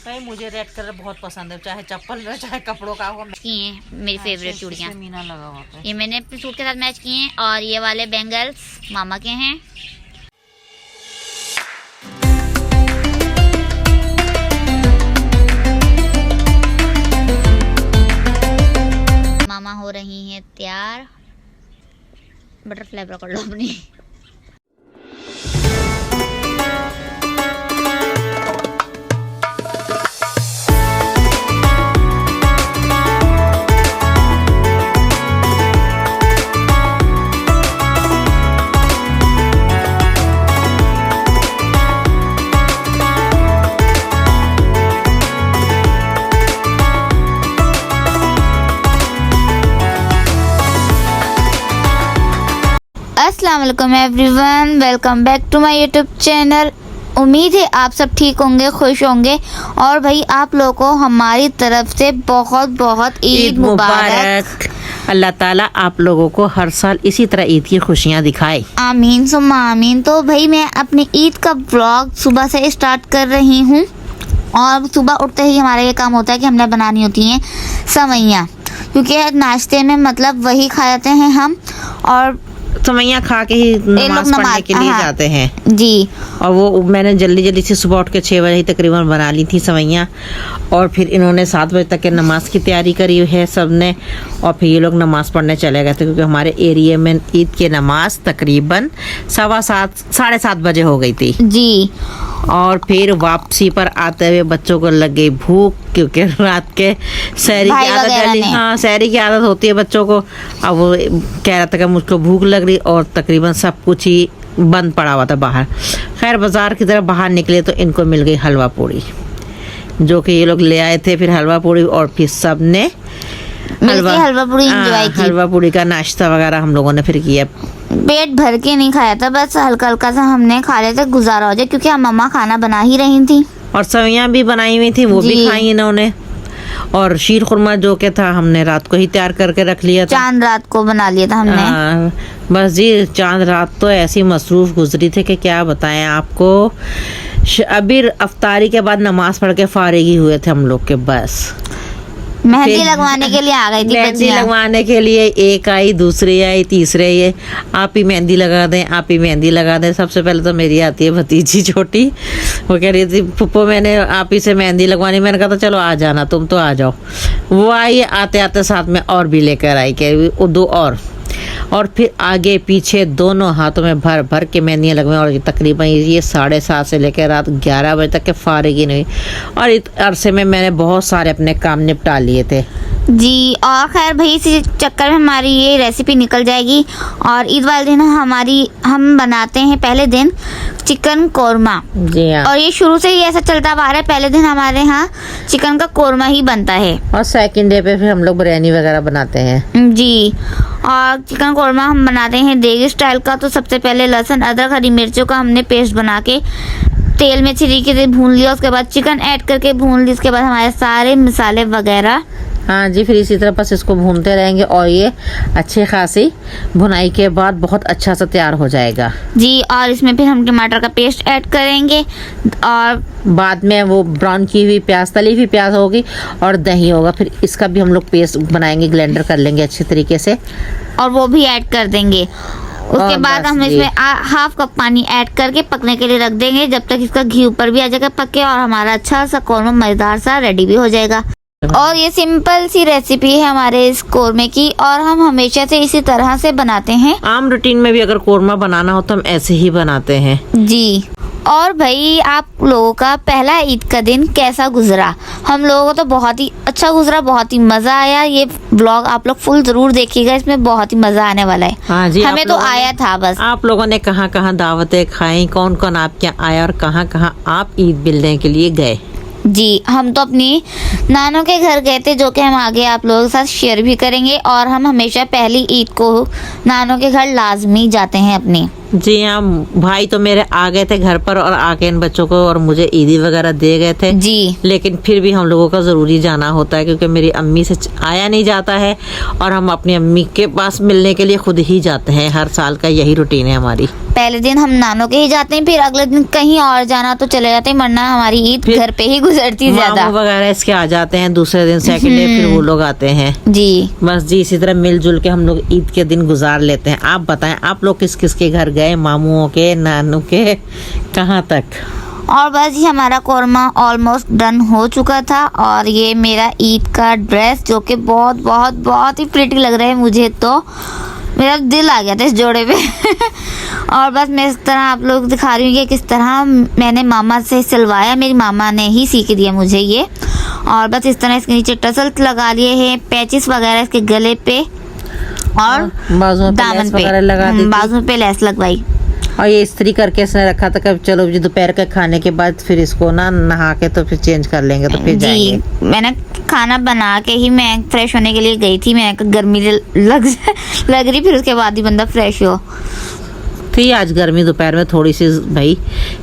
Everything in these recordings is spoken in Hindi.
भाई मुझे रेड कलर बहुत पसंद है, चाहे चप्पल में चाहे कपड़ों का हो। की हैं मेरी फेवरेट चूड़ियाँ, मीना लगा हुआ है। ये मैंने अपने सूट के साथ मैच किए हैं। और ये वाले बैंगल्स मामा के हैं। मामा हो रही हैं तैयार। बटरफ्लाई पकड़ लो अपनी। अस्सलाम वालेकुम everyone, welcome back to my YouTube channel. उम्मीद है आप सब ठीक होंगे, खुश होंगे। और भाई आप लोगों को हमारी तरफ से बहुत बहुत ईद मुबारक। अल्लाह ताला आप लोगों को हर साल इसी तरह ईद की खुशियाँ दिखाए, आमीन सुम्मा आमीन। तो भाई मैं अपनी ईद का ब्लॉग सुबह से स्टार्ट कर रही हूँ। और सुबह उठते ही हमारा ये काम होता है कि हमने बनानी होती हैं सवैयाँ, क्योंकि नाश्ते में मतलब वही खाते हैं हम। और समैया खा के ही नमाज पढ़ने के लिए जाते हैं जी। और वो मैंने जल्दी जल्दी से सुबह उठ के 6 बजे तकरीबन बना ली थी समैया। और फिर इन्होंने 7 बजे तक के नमाज की तैयारी करी है सबने। और फिर ये लोग नमाज पढ़ने चले गए थे, क्योंकि हमारे एरिया में ईद की नमाज तकरीबन 7:15 साढ़े 7 बजे हो गई थी जी। और फिर वापसी पर आते हुए बच्चों को लग गई भूख, क्योंकि रात के सहरी की आदत, हाँ सहरी की आदत होती है बच्चों को। अब वो कह रहा था कि मुझको भूख लग रही, और तकरीबन सब कुछ ही बंद पड़ा हुआ था बाहर। खैर बाजार की तरफ बाहर निकले तो इनको मिल गई हलवा पूड़ी, जो कि ये लोग ले आए थे। फिर हलवा पूड़ी, और फिर सब ने हलवा पूड़ी एंजॉय की। हलवा पूड़ी का नाश्ता वगैरह हम लोगों ने फिर किया। पेट भर के नहीं खाया था, बस हल्का हल्का सा हमने खा लिया था, गुजारा हो जाए, क्योंकि हम मम्मा खाना बना ही रही थी। और सवैयाँ भी बनाई हुई थी, वो भी खाई इन्होंने। और शीर खुरमा जो के था हमने रात को ही तैयार करके रख लिया था। चांद रात को बना लिया था हमने। बस जी, चांद रात तो ऐसी मसरूफ गुजरी थी कि क्या बताएं आपको। अभी अफ्तारी के बाद नमाज पढ़ के फारिग हुए थे हम लोग के। बस मेहंदी लगवाने के लिए आ गई थी। मेहंदी लगवाने के लिए एक आई, दूसरी आई, तीसरे ये आप ही मेहंदी लगा दें, आप ही मेहंदी लगा दें। सबसे पहले तो मेरी आती है भतीजी छोटी, वो कह रही थी पुप्पो मैंने आप ही से मेहंदी लगवानी। मैंने कहा था चलो आ जाना, तुम तो आ जाओ। वो आई, आते आते साथ में और भी लेकर आई के 2 और फिर आगे पीछे दोनों हाथों में भर भर के मेहंदियाँ लगवाई। और तकरीबन ये 7:30 से लेकर रात 11 बजे तक के फारिग ही नहीं। और इस अरसे में मैंने बहुत सारे अपने काम निपटा लिए थे जी। और खैर भाई इसी चक्कर में हमारी ये रेसिपी निकल जाएगी। और ईद वाले दिन हम बनाते हैं पहले दिन चिकन कोरमा जी हाँ। और ये शुरू से ही ऐसा चलता आ रहा है, पहले दिन हमारे यहाँ चिकन का कोरमा ही बनता है। और सेकंड डे पे फिर हम लोग बिरयानी वगैरह बनाते हैं जी। और चिकन कोरमा हम बनाते हैं देगी स्टाइल का। तो सबसे पहले लहसुन अदरक हरी मिर्चों का हमने पेस्ट बना के तेल में अच्छी तरीके से भून लिया। उसके बाद चिकन ऐड करके भून लिया। उसके बाद हमारे सारे मसाले वगैरह, हाँ जी। फिर इसी तरह बस इसको भूनते रहेंगे और ये अच्छी खासी भुनाई के बाद बहुत अच्छा सा तैयार हो जाएगा जी। और इसमें फिर हम टमाटर का पेस्ट ऐड करेंगे। और बाद में वो ब्राउन की हुई प्याज, तली हुई प्याज होगी और दही होगा। फिर इसका भी हम लोग पेस्ट बनाएंगे, ग्राइंडर कर लेंगे अच्छे तरीके से, और वो भी ऐड कर देंगे। उसके बाद हम इसमें हाफ कप पानी ऐड करके पकने के लिए रख देंगे, जब तक इसका घी ऊपर भी आ जाएगा पके, और हमारा अच्छा सा कोरमा मजेदार सा रेडी भी हो जाएगा। और ये सिंपल सी रेसिपी है हमारे इस कोरमे की, और हम हमेशा से इसी तरह से बनाते हैं। आम रूटीन में भी अगर कोरमा बनाना हो तो हम ऐसे ही बनाते हैं जी। और भाई आप लोगों का पहला ईद का दिन कैसा गुजरा? हम लोगों को तो बहुत ही अच्छा गुजरा, बहुत ही मजा आया। ये व्लॉग आप लोग फुल जरूर देखिएगा, इसमें बहुत ही मजा आने वाला है। हाँ जी। हमें तो आया था। बस आप लोगों ने कहाँ कहाँ दावतें खाई, कौन कौन आपके यहाँ आया, और कहाँ कहाँ आप ईद मिलने के लिए गए? जी। हम तो अपनी नानों के घर गए थे, जो कि हम आगे आप लोगों के साथ शेयर भी करेंगे। और हम हमेशा पहली ईद को नानों के घर लाजमी जाते हैं अपनी। जी हाँ। भाई तो मेरे आ गए थे घर पर और आके इन बच्चों को और मुझे ईदी वगैरह दे गए थे जी। लेकिन फिर भी हम लोगों का ज़रूरी जाना होता है, क्योंकि मेरी अम्मी से आया नहीं जाता है और हम अपनी अम्मी के पास मिलने के लिए खुद ही जाते हैं। हर साल का यही रूटीन है हमारी। पहले दिन हम नानों के ही जाते हैं, फिर अगले दिन कहीं और जाना तो चले जाते हैं, वरना हमारी ईद फिर घर पे ही गुजरती ज्यादा। मामू वगैरह इसके आ जाते हैं दूसरे दिन, सेकंड डे फिर वो लोग आते हैं। जी बस जी, इसी तरह मिलजुल के हम लोग ईद के दिन गुजार लेते हैं। आप बताएं, आप लोग किस किस के घर गए, मामुओं के, नानू के, कहाँ तक? और बस ये हमारा कोरमा ऑलमोस्ट डन हो चुका था। और ये मेरा ईद का ड्रेस जो कि बहुत बहुत बहुत ही प्रिटी लग रहा है मुझे, तो मेरा दिल आ गया था इस जोड़े पे। और बस मैं इस तरह आप लोग दिखा रही हूँ कि किस तरह मैंने मामा से सिलवाया, मेरी मामा ने ही सी के दिया मुझे ये। और बस इस तरह इसके नीचे टसल्स लगा लिए हैं, पैचेस वगैरह इसके गले पे और बाजुओं पे दामन लेस पे, वगैरह लगा दी थी। बाजुओं पे लेस लगवाई। और ये इस्त्री करके इसने रखा था कि चलो जी दोपहर के खाने के बाद फिर इसको ना नहा के तो फिर चेंज कर लेंगे, तो फिर जी जाएंगे। मैंने खाना बना के ही मैं फ्रेश होने के लिए गई थी, मैं गर्मी लग रही, फिर उसके बाद ही बंदा फ्रेश हो। थी आज गर्मी दोपहर में थोड़ी सी भाई।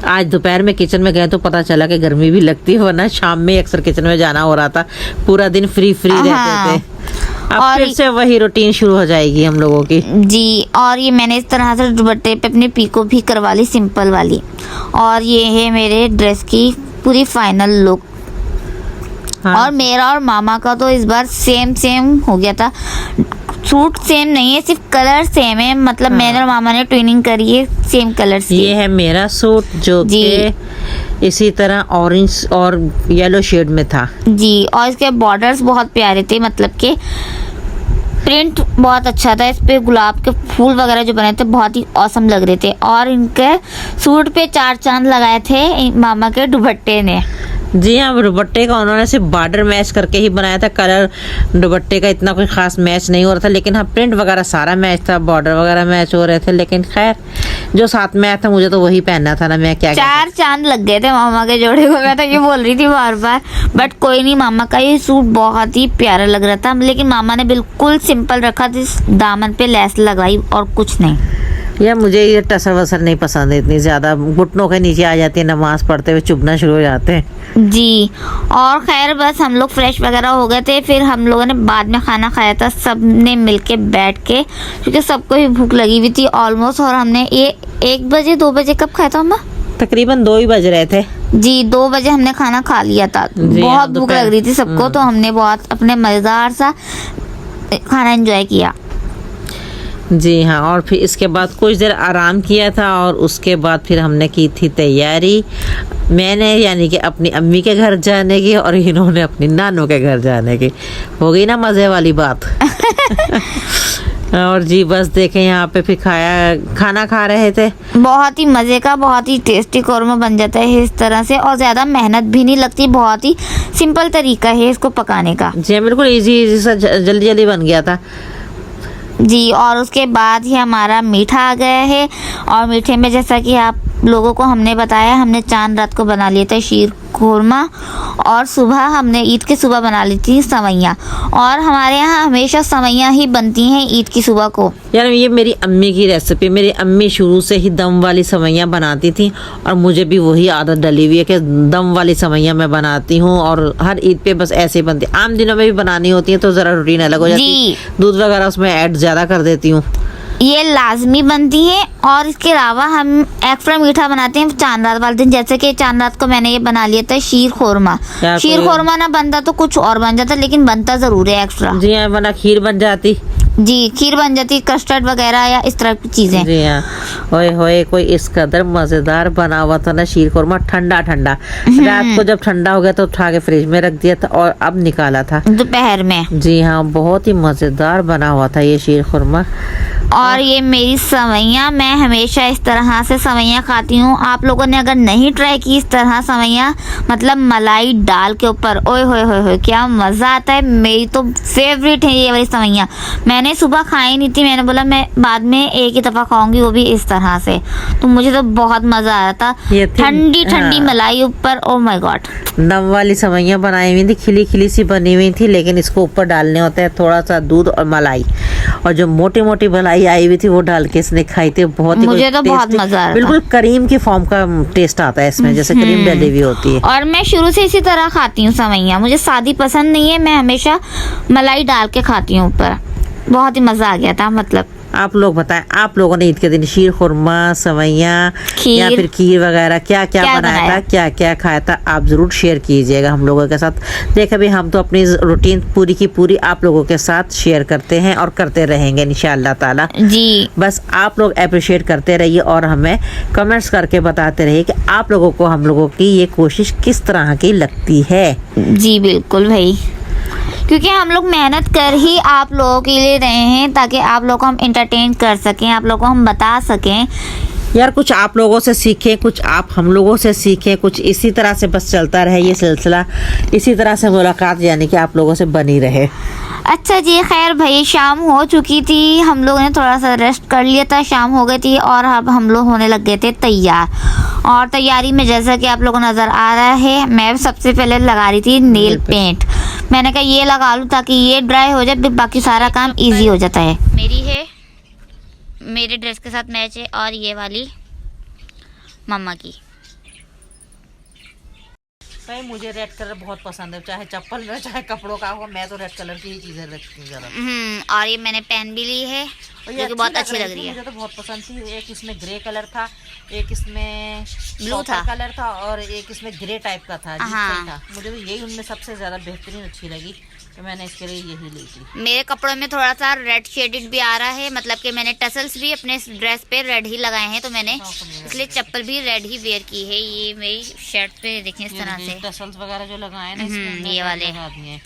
आज दोपहर में किचन में गए तो पता चला कि गर्मी भी लगती है, वरना शाम में अक्सर किचन में जाना हो रहा था। पूरा दिन फ्री रहते थे। अब और फिर से वही रूटीन शुरू हो जाएगी हम लोगों की। जी और ये मैंने इस तरह से दुपट्टे पे अपने पीको भी करवा ली, सिंपल वाली। और ये है मेरे ड्रेस की पूरी फाइनल लुक। हाँ। और मेरा और मामा का तो इस बार सेम हो गया था। सूट सेम नहीं है, सिर्फ कलर सेम है, मतलब मैंने और मामा ने ट्विनिंग करी है सेम कलर से। ये है मेरा सूट जो कि इसी तरह ऑरेंज और येलो शेड में था। जी और इसके बॉर्डर्स बहुत प्यारे थे, मतलब के प्रिंट बहुत अच्छा था, इस पे गुलाब के फूल वगैरह जो बने थे बहुत ही औसम लग रहे थे। और इनके सूट पे 4 चांद लगाए थे मामा के दुपट्टे ने। जी हाँ, दुपट्टे का उन्होंने सिर्फ बॉर्डर मैच करके ही बनाया था, कलर दुपट्टे का इतना कोई खास मैच नहीं हो रहा था, लेकिन हाँ प्रिंट वगैरह सारा मैच था, बॉर्डर वगैरह मैच हो रहे थे। लेकिन खैर जो साथ में आया था मुझे तो वही पहनना था ना, मैं क्या 4 चांद लग गए थे मामा के जोड़े को, मैं तो ये बोल रही थी बार बार। बट कोई नहीं, मामा का ये सूट बहुत ही प्यारा लग रहा था, लेकिन मामा ने बिल्कुल सिंपल रखा था, दामन पे लेस लगाई और कुछ नहीं। या मुझे ये टसर वसर नहीं पसंद है इतनी ज्यादा, घुटनों के नीचे आ जाती है, नमाज पढ़ते हुए चुभना शुरू हो जाते हैं। जी और खैर बस हम लोग फ्रेश वगैरह हो गए थे, फिर हम लोगों ने बाद में खाना खाया था सब ने मिलके बैठ के, क्योंकि सबको ही भूख लगी हुई थी ऑलमोस्ट। और हमने ये 1 बजे 2 बजे कब खाया था हम? तकरीबन 2 ही बज रहे थे। जी 2 बजे हमने खाना खा लिया था। बहुत भूख लग रही थी सबको, तो हमने बहुत अपने मजेदार सा खाना एंजॉय किया। जी हाँ, और फिर इसके बाद कुछ देर आराम किया था और उसके बाद फिर हमने की थी तैयारी। मैंने यानी कि अपनी अम्मी के घर जाने की और इन्होंने अपनी नानों के घर जाने की। हो गई ना मज़े वाली बात। और जी बस देखें यहाँ पे फिर खाना खा रहे थे। बहुत ही मज़े का, बहुत ही टेस्टी कौरमा बन जाता है इस तरह से, और ज़्यादा मेहनत भी नहीं लगती, बहुत ही सिंपल तरीका है इसको पकाने का। जी बिल्कुल इजी सा, जल्दी जल्दी बन गया था। जी और उसके बाद ही हमारा मीठा आ गया है। और मीठे में जैसा कि आप लोगों को हमने बताया, हमने चांद रात को बना लिया था शीर खुरमा, और सुबह हमने ईद की सुबह बना ली थी सवैयाँ। और हमारे यहाँ हमेशा सवैयाँ ही बनती हैं ईद की सुबह को। यार ये मेरी अम्मी की रेसिपी, मेरी अम्मी शुरू से ही दम वाली सवैयाँ बनाती थी और मुझे भी वही आदत डली हुई है कि दम वाली सवैयाँ मैं बनाती हूँ। और हर ईद पे बस ऐसे ही बनती, आम दिनों में भी बनानी होती है तो ज़रा रूटीन अलग हो जाती है, दूध वगैरह उसमें ऐड ज़्यादा कर देती हूँ। ये लाजमी बनती है। और इसके अलावा हम एक्स्ट्रा मीठा बनाते हैं चांद रात वाले दिन, जैसे कि चांद रात को मैंने ये बना लिया था शीर खुरमा। शीर खुरमा ना बनता तो कुछ और बन जाता, लेकिन बनता जरूर है एक्स्ट्रा। जी हाँ, वरना खीर बन जाती। जी खीर बन जाती, कस्टर्ड वगैरह या इस तरह की चीजें। जी हाँ, होए होए कोई इस कदर मजेदार बना हुआ था ना शीर खुरमा, ठंडा ठंडा। रात को जब ठंडा हो गया तो उठा के फ्रिज में रख दिया था और अब निकाला था दोपहर में। जी हाँ, बहुत ही मजेदार बना हुआ था ये शीर खुरमा। और ये मेरी सवैयाँ, मैं हमेशा इस तरह से सवैयाँ खाती हूँ। आप लोगों ने अगर नहीं ट्राई की इस तरह सवैयाँ, मतलब मलाई डाल के ऊपर, ओए होए होए होए क्या मज़ा आता है। मेरी तो फेवरेट है ये वाली सवैयाँ। मैंने सुबह खाई नहीं थी, मैंने बोला मैं बाद में एक ही दफ़ा खाऊंगी, वो भी इस तरह से। तो मुझे तो बहुत मज़ा आ रहा था, ठंडी ठंडी मलाई ऊपर, ओ माय गॉड। दम वाली सवैयाँ बनाई हुई थी, खिली खिली सी बनी हुई थी, लेकिन इसको ऊपर डालने होते हैं थोड़ा सा दूध और मलाई, और जो मोटी मोटी मलाई आई हुई थी वो डाल के इसने खाई थी। बहुत ही मुझे तो बहुत मजा आ रहा था। बिल्कुल करीम की फॉर्म का टेस्ट आता है इसमें, जैसे क्रीम डली हुई होती है। और मैं शुरू से इसी तरह खाती हूँ सवैयाँ, मुझे सादी पसंद नहीं है, मैं हमेशा मलाई डाल के खाती हूँ ऊपर। बहुत ही मज़ा आ गया था मतलब। आप लोग बताएं, आप लोगों ने ईद के दिन शीर खुरमा, सवैयाँ खीर। या फिर खीर वगैरह क्या क्या क्या बनाया बनाया? था, क्या क्या खाया था, आप ज़रूर शेयर कीजिएगा हम लोगों के साथ। देखिए भाई, हम तो अपनी रूटीन पूरी की पूरी आप लोगों के साथ शेयर करते हैं और करते रहेंगे इंशाअल्लाह ताला। जी बस आप लोग अप्रिशिएट करते रहिए और हमें कमेंट्स करके बताते रहिए कि आप लोगों को हम लोगों की ये कोशिश किस तरह की लगती है। जी बिल्कुल भाई, क्योंकि हम लोग मेहनत कर ही आप लोगों के लिए रहे हैं ताकि आप लोगों को हम एंटरटेन कर सकें, आप लोगों को हम बता सकें। यार कुछ आप लोगों से सीखें, कुछ आप हम लोगों से सीखें, कुछ इसी तरह से बस चलता रहे ये सिलसिला, इसी तरह से मुलाकात यानी कि आप लोगों से बनी रहे। अच्छा जी, खैर भाई शाम हो चुकी थी, हम लोगों ने थोड़ा सा रेस्ट कर लिया था, शाम हो गई थी और अब हम लोग होने लग गए थे तैयार। और तैयारी में जैसा कि आप लोगों को नज़र आ रहा है, मैं सबसे पहले लगा रही थी नेल पेंट। मैंने कहा ये लगा लूँ ताकि ये ड्राई हो जाए, फिर बाकी सारा काम इजी हो जाता है। मेरी है, मेरे ड्रेस के साथ मैच है, और ये वाली मम्मा की। भाई मुझे रेड कलर बहुत पसंद है, चाहे चप्पल में चाहे कपड़ों का हो, मैं तो रेड कलर की ही चीज़ें रखती हूँ ज़्यादा। और ये मैंने पहन भी ली है, और जो कि बहुत अच्छी लग रही है। मुझे तो बहुत पसंद थी। एक इसमें ग्रे कलर था, एक इसमें ब्लू था, कलर था, और एक इसमें ग्रे टाइप का था। हाँ। सही था। मुझे तो यही उनमें सबसे ज़्यादा बेहतरीन अच्छी लगी, तो मैंने इसके लिए यही ली थी। मेरे कपड़ों में थोड़ा सा रेड शेडेड भी आ रहा है, मतलब कि मैंने टसल्स भी अपने ड्रेस पे रेड ही लगाए हैं, तो मैंने इसलिए चप्पल भी रेड ही वेयर की है। ये मेरी शर्ट पे देखें इस तरह से टसल्स वगैरह जो लगाए ना इसमें ये वाले लगा दिए हैं।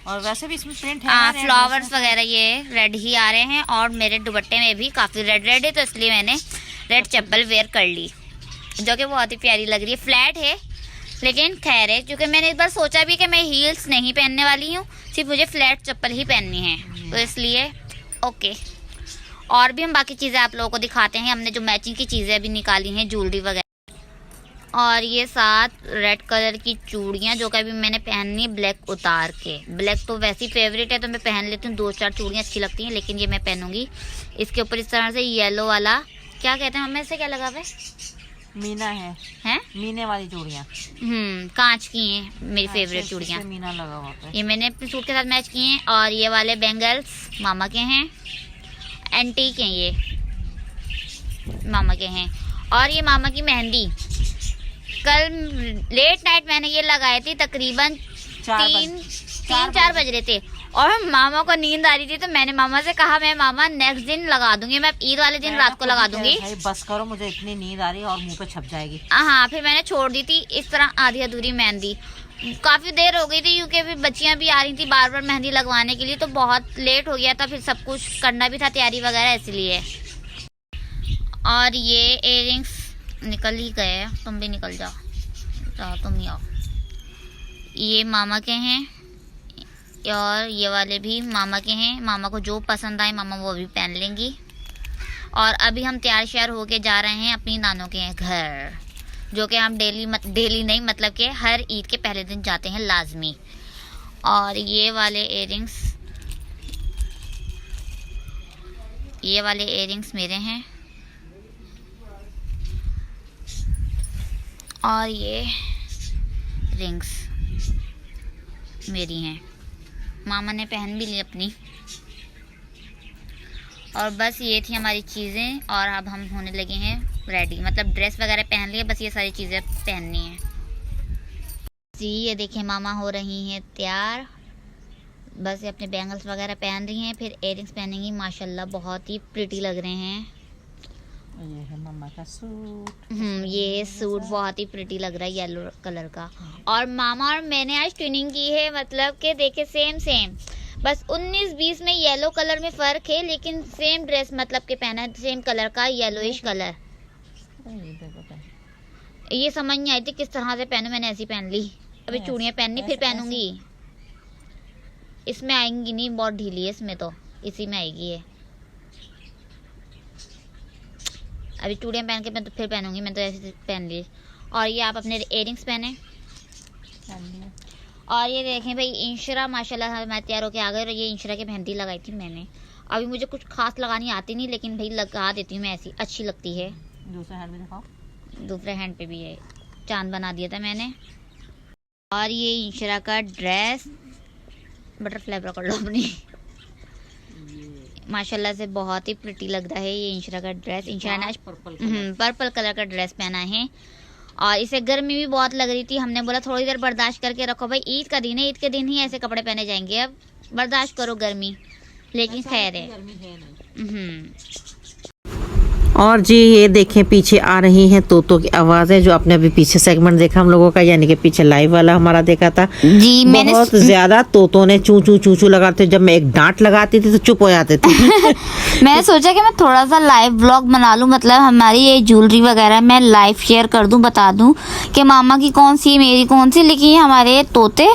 और वैसे भी इसमें प्रिंट है हाँ, ना, फ्लावर्स वगैरह ये रेड ही आ रहे हैं, और मेरे दुपट्टे में भी काफ़ी रेड रेड है, तो इसलिए मैंने रेड चप्पल वेयर कर ली, जो कि बहुत ही प्यारी लग रही है। फ्लैट है लेकिन खैर है, क्योंकि मैंने इस बार सोचा भी कि मैं हील्स नहीं पहनने वाली हूँ, सिर्फ मुझे फ्लैट चप्पल ही पहननी है, तो इसलिए ओके। और भी हम बाकी चीज़ें आप लोगों को दिखाते हैं, हमने जो मैचिंग की चीज़ें अभी निकाली हैं, ज्वेलरी वगैरह। और ये 7 रेड कलर की चूड़ियाँ, जो कि अभी मैंने पहननी है ब्लैक उतार के। ब्लैक तो वैसे ही फेवरेट है, तो मैं पहन लेती हूँ, 2-4 चूड़ियाँ अच्छी लगती हैं, लेकिन ये मैं पहनूंगी इसके ऊपर इस तरह से येलो वाला, क्या कहते हैं हमें, से क्या लगा हुआ है, मीना है, हैं मीने वाली चूड़ियाँ। कांच की हैं मेरी फेवरेट चूड़ियाँ। मीना लगा होता है। ये मैंने अपने सूट के साथ मैच किए हैं। और ये वाले बैंगल्स मामा के हैं, एंटीक हैं ये, मामा के हैं। और ये मामा की मेहंदी, कल लेट नाइट मैंने ये लगाई थी, तकरीबन 3-4 बज रहे थे, और मामा को नींद आ रही थी, तो मैंने मामा से कहा मैं मामा नेक्स्ट दिन लगा दूंगी, मैं ईद वाले दिन रात को लगा दूंगी। भाई बस करो, मुझे इतनी नींद आ रही है और मुंह पे छप जाएगी। हाँ, फिर मैंने छोड़ दी थी इस तरह आधी अधूरी मेहंदी। काफ़ी देर हो गई थी, क्योंकि फिर बच्चियाँ भी आ रही थी बार बार मेहंदी लगवाने के लिए, तो बहुत लेट हो गया था, फिर सब कुछ करना भी था, तैयारी वगैरह, इसलिए। और ये इयररिंग्स निकल ही गए, तुम भी निकल जाओ, तुम ही आओ। ये मामा के हैं, और ये वाले भी मामा के हैं। मामा को जो पसंद आए मामा वो भी पहन लेंगी। और अभी हम तैयार श्यार होके जा रहे हैं अपनी नानों के घर, जो कि हम डेली नहीं, मतलब कि हर ईद के पहले दिन जाते हैं लाजमी। और ये वाले इयररिंग्स मेरे हैं, और ये रिंग्स मेरी हैं, मामा ने पहन भी ली अपनी। और बस ये थी हमारी चीज़ें, और अब हम होने लगे हैं रेडी, मतलब ड्रेस वगैरह पहन लिया, बस ये सारी चीज़ें पहननी है जी। ये देखें मामा हो रही हैं तैयार, बस ये अपने बैंगल्स वगैरह पहन रही हैं, फिर इयररिंग्स पहनेंगी। माशाल्लाह बहुत ही प्रिटी लग रहे हैं। ये है मम्मा का सूट। ये सूट बहुत ही प्रिटी लग रहा है, येलो कलर का। और मामा और मैंने आज ट्विनिंग की है, मतलब कि देखे सेम, बस 19-20 में येलो कलर में फ़र्क है, लेकिन सेम ड्रेस मतलब कि पहना है, सेम कलर का, येलोइश कलर। ये समझ नहीं आई थी किस तरह से पहनूं, मैंने ऐसी पहन ली। अभी चूड़ियाँ पहननी, फिर पहनूंगी। इसमें आएंगी नहीं, बहुत ढीली है इसमें, तो इसी में आएगी ये। अभी चूड़ियाँ पहन के मैं तो फिर पहनूंगी, मैं तो ऐसे पहन ली। और ये आप अपने इयररिंग्स पहने। और ये देखें भाई, इंशरा माशाल्लाह मैं तैयार होके आ गई, और ये इंशरा की मेहंदी लगाई थी मैंने। अभी मुझे कुछ खास लगानी आती नहीं, लेकिन भाई लगा देती हूँ मैं, ऐसी अच्छी लगती है। दूसरा हैंड भी दिखाओ। दूसरे हैंड पे भी है, चांद बना दिया था मैंने। और ये इंशरा का ड्रेस, बटरफ्लाई पकड़ लो अपनी, माशाल्लाह से बहुत ही प्रिटी लग रहा है ये इंशरा का ड्रेस। इंशरा ने आज पर्पल कलर का ड्रेस पहना है और इसे गर्मी भी बहुत लग रही थी। हमने बोला थोड़ी देर बर्दाश्त करके रखो भाई, ईद का दिन है, ईद के दिन ही ऐसे कपड़े पहने जाएंगे, अब बर्दाश्त करो गर्मी, लेकिन खैर है। और जी ये देखें पीछे आ रही हैं तोतों की आवाज़ें, जो आपने अभी पीछे सेगमेंट देखा हम लोगों का, यानी कि पीछे लाइव वाला हमारा देखा था जी। मैंने बहुत ज्यादा तोतों ने चू चू चू चू लगाते, जब मैं एक डांट लगाती थी तो चुप हो जाते थे। मैंने सोचा कि मैं थोड़ा सा लाइव ब्लॉग बना लूं, मतलब हमारी ये ज्वेलरी वगैरह मैं लाइव शेयर कर दूं, बता दूं कि मामा की कौन सी मेरी कौन सी, लेकिन ये हमारे तोते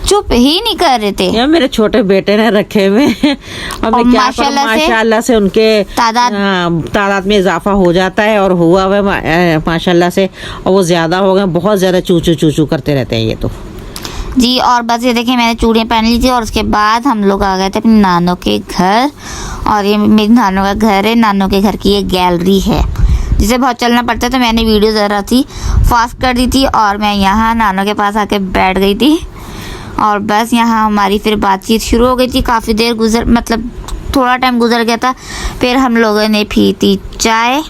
चुप ही नहीं कर रहे थे। यार मेरे छोटे बेटे ने रखे हुए और मैं क्या करूं, माशाल्लाह से उनके तादाद में इजाफा हो जाता है और हुआ हुआ माशाल्लाह से, और वो ज्यादा हो गए, बहुत ज्यादा चू चू चू चू करते रहते हैं ये तो जी। और बस ये देखिए मैंने चूड़ियाँ पहन ली थी और उसके बाद हम लोग आ गए थे अपनी नानों के घर, और ये मेरी नानों का घर है। नानों के घर की ये गैलरी है जिसे बहुत चलना पड़ता है, तो मैंने वीडियो ज़रा सी फास्ट कर दी थी और मैं यहाँ नानों के पास आके बैठ गई थी। और बस यहाँ हमारी फिर बातचीत शुरू हो गई थी। काफ़ी देर मतलब थोड़ा टाइम गुजर गया था। फिर हम लोगों ने पी थी चाय,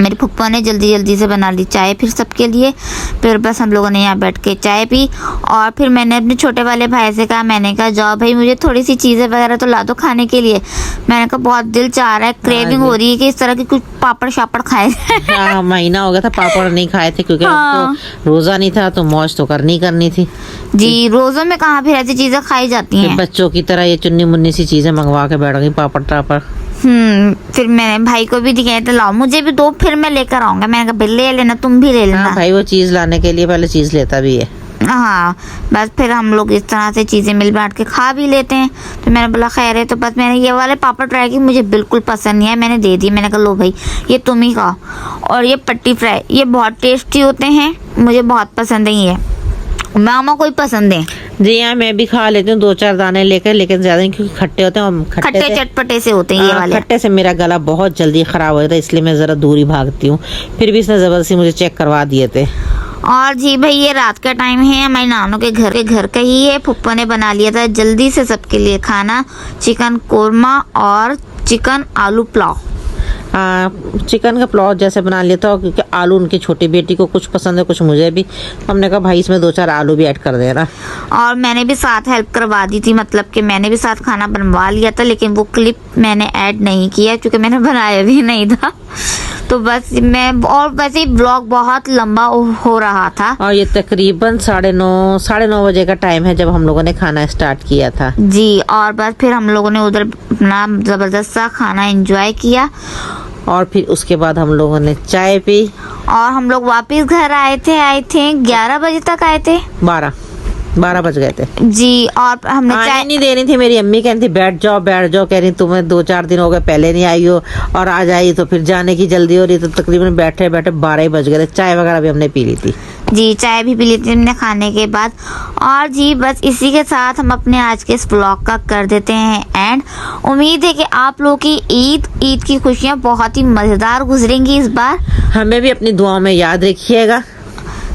मेरी फुप्पा ने जल्दी जल्दी से बना ली चाय फिर सबके लिए। फिर बस हम लोगों ने यहाँ बैठ के चाय पी और फिर मैंने अपने छोटे वाले भाई से कहा, मैंने कहा जाओ भाई मुझे थोड़ी सी चीज़ें वगैरह तो ला दो खाने के लिए। मैंने कहा बहुत दिल चाह रहा है, क्रेविंग हो रही है कि इस तरह की कुछ पापड़ शापड़ खाए। हाँ, महीना हो गया था पापड़ नहीं खाए थे, क्योंकि हाँ। तो रोज़ा नहीं था तो मौज तो करनी थी जी। रोज़ों में कहाँ फिर ऐसी चीज़ें खाई जाती हैं। बच्चों की तरह ये चुन्नी मुन्नी सी चीज़ें मंगवा के बैठ गई, पापड़ टापड़। फिर मैंने भाई को भी दिखाया तो लाओ मुझे भी दो, फिर मैं लेकर आऊंगा। मैंने कहा बिल ले लेना, तुम भी ले लेना। हाँ भाई, वो चीज़ लाने के लिए पहले चीज़ लेता भी है। हाँ बस फिर हम लोग इस तरह से चीज़ें मिल बांट के खा भी लेते हैं। तो मैंने बोला खैर है, तो बस मैंने ये वाले पापड़ ट्राई किए, मुझे बिल्कुल पसंद नहीं है, मैंने दे दी। मैंने कहा लो भाई ये तुम ही खाओ। और ये पट्टी फ्राई ये बहुत टेस्टी होते हैं, मुझे बहुत पसंद है, ये मामा को ही पसंद है। जी हाँ, मैं भी खा लेती हूँ 2-4 दाने लेकर, लेकिन ज्यादा नहीं, क्योंकि खट्टे होते हैं और खट्टे चटपटे से होते हैं ये वाले। खट्टे से मेरा गला बहुत जल्दी खराब हो जाता है, इसलिए मैं जरा दूरी भागती हूँ। फिर भी इसने जबरदस्ती मुझे चेक करवा दिए थे। और जी भाई ये रात का टाइम है, हमारी नानों के घर का ही है। फुप्पा ने बना लिया था जल्दी से सबके लिए खाना, चिकन कोरमा और चिकन आलू पुलाव। चिकन का पुलाव जैसे बना लिया था, क्योंकि आलू उनकी छोटी बेटी को कुछ पसंद है, कुछ मुझे भी। हमने कहा भाई इसमें 2-4 आलू भी ऐड कर देना। और मैंने भी साथ हेल्प करवा दी थी, मतलब कि मैंने भी साथ खाना बनवा लिया था, लेकिन वो क्लिप मैंने ऐड नहीं किया क्योंकि मैंने बनाया भी नहीं था। तो बस मैं, और वैसे ही ब्लॉग बहुत लंबा हो रहा था। और ये तकरीबन 9:30 बजे का टाइम है जब हम लोगों ने खाना स्टार्ट किया था जी। और बस फिर हम लोगों ने उधर अपना जबरदस्त सा खाना एंजॉय किया और फिर उसके बाद हम लोगों ने चाय पी और हम लोग वापस घर आए थे 11 बजे तक आए थे। 12 बज गए थे जी। और हमने चाय नहीं देनी थी, मेरी अम्मी कहती थी बैठ जाओ, कह रही तुम्हें 2-4 दिन हो गए पहले नहीं आई हो और आज आई तो फिर जाने की जल्दी हो रही, तो तकरीबन बैठे 12 ही बज गए थे। चाय वगैरह भी हमने पी ली थी जी, चाय भी पी ली थी हमने खाने के बाद। और जी बस इसी के साथ हम अपने आज के इस ब्लॉग का कर देते हैं एंड। उम्मीद है कि आप लोगों की ईद की खुशियाँ बहुत ही मज़ेदार गुजरेंगी इस बार। हमें भी अपनी दुआओं में याद रखिएगा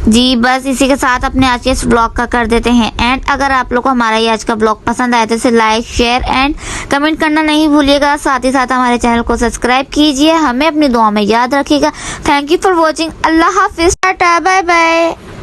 जी। बस इसी के साथ अपने आज के इस ब्लॉग का कर देते हैं एंड। अगर आप लोग को हमारा ये आज का ब्लॉग पसंद आया तो इसे लाइक शेयर एंड कमेंट करना नहीं भूलिएगा। साथ ही साथ हमारे चैनल को सब्सक्राइब कीजिए, हमें अपनी दुआ में याद रखिएगा। Thank you for watching. अल्लाह हाफिज, टाटा, बाय बाय।